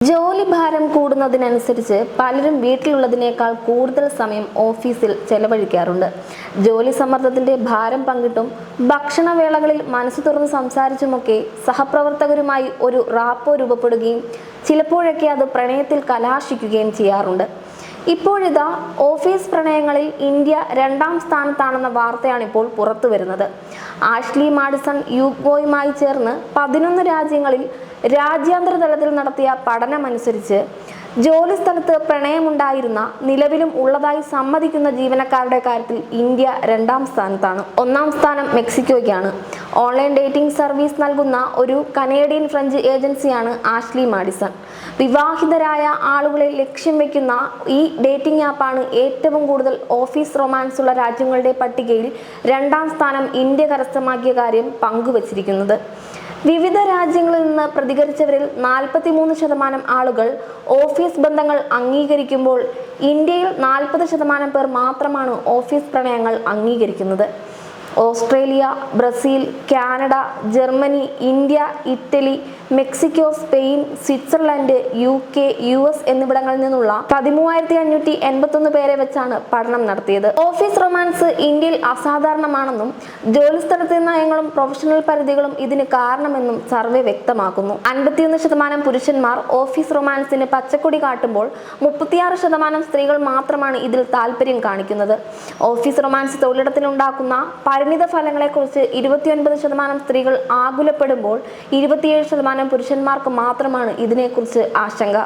ജോലിഭാരം കൂടുന്നതിനനുസരിച്ച് പലരും വീട്ടിലുള്ളതിനേക്കാൾ കൂടുതൽ സമയം ഓഫീസിൽ ചെലവഴിക്കാറുണ്ട്. ജോലി സമ്മർദ്ദത്തിന്റെ ഭാരം പങ്കിട്ടും ഭക്ഷണവേളകളിൽ മനസ്സ് തുറന്ന് സംസാരിച്ചുമൊക്കെ സഹപ്രവർത്തകരുമായി ഒരു റാപ്പോ രൂപപ്പെടുകയും ചിലപ്പോഴൊക്കെ അത് പ്രണയത്തിൽ കലാശിക്കുകയും ചെയ്യാറുണ്ട്. ഇപ്പോഴിതാ ഓഫീസ് പ്രണയങ്ങളിൽ ഇന്ത്യ 2ാം സ്ഥാനത്താണെന്ന വാർത്തയാണ് ഇപ്പോൾ പുറത്തു വരുന്നത്. ആഷ്ലി മാഡിസൺ യുകോയുമായി ചേർന്ന് 11 രാജ്യങ്ങളിൽ രാജ്യാന്തര തലത്തിൽ നടത്തിയ പഠനമനുസരിച്ച് ജോലിസ്ഥലത്ത് പ്രണയമുണ്ടായിരുന്ന, നിലവിലും ഉള്ളതായി സമ്മതിക്കുന്ന ജീവനക്കാരുടെ കാര്യത്തിൽ ഇന്ത്യ 2ാം സ്ഥാനത്താണ്. 1ാം സ്ഥാനം മെക്സിക്കോയ്ക്കാണ്. ഓൺലൈൻ ഡേറ്റിംഗ് സർവീസ് നൽകുന്ന ഒരു കനേഡിയൻ ഫ്രഞ്ച് ഏജൻസിയാണ് ആഷ്ലി മാഡിസൺ. വിവാഹിതരായ ആളുകളെ ലക്ഷ്യം വെക്കുന്ന ഈ ഡേറ്റിംഗ് ആപ്പാണ് ഏറ്റവും കൂടുതൽ ഓഫീസ് റൊമാൻസ് ഉള്ള രാജ്യങ്ങളുടെ പട്ടികയിൽ 2ാം സ്ഥാനം ഇന്ത്യ കരസ്ഥമാക്കിയ കാര്യം പങ്കുവച്ചിരിക്കുന്നത്. വിവിധ രാജ്യങ്ങളിൽ നിന്ന് പ്രതികരിച്ചവരിൽ 43% ആളുകൾ ഓഫീസ് ബന്ധങ്ങൾ അംഗീകരിക്കുമ്പോൾ ഇന്ത്യയിൽ 40% പേർ മാത്രമാണ് ഓഫീസ് പ്രണയങ്ങൾ അംഗീകരിക്കുന്നത്. Australia, Brazil, Canada, Germany, India, Italy, Mexico, Spain, Switzerland, UK, US എന്നിവിടങ്ങളിൽ നിന്നുള്ള 13,581 പേരെ വെച്ചാണ് പഠനം നടത്തിയത്. ഓഫീസ് റൊമാൻസ് ഇന്ത്യയിൽ അസാധാരണമാണെന്നും ജോലിസ്ഥലത്തെ നയങ്ങളും പ്രൊഫഷണൽ പരിധികളും ഇതിന് കാരണമെന്നും സർവേ വ്യക്തമാക്കുന്നു. 51% പുരുഷന്മാർ ഓഫീസ് റൊമാൻസിന് പച്ചക്കൊടി കാട്ടുമ്പോൾ 36% സ്ത്രീകൾ മാത്രമാണ് ഇതിൽ താല്പര്യം കാണിക്കുന്നത്. ഓഫീസ് റൊമാൻസ് തൊഴിലിടത്തിലുണ്ടാക്കുന്ന പരിണിത ഫലങ്ങളെക്കുറിച്ച് 29% സ്ത്രീകൾ ആകുലപ്പെടുമ്പോൾ 27% പുരുഷന്മാർക്ക് മാത്രമാണ് ഇതിനെക്കുറിച്ച് ആശങ്ക.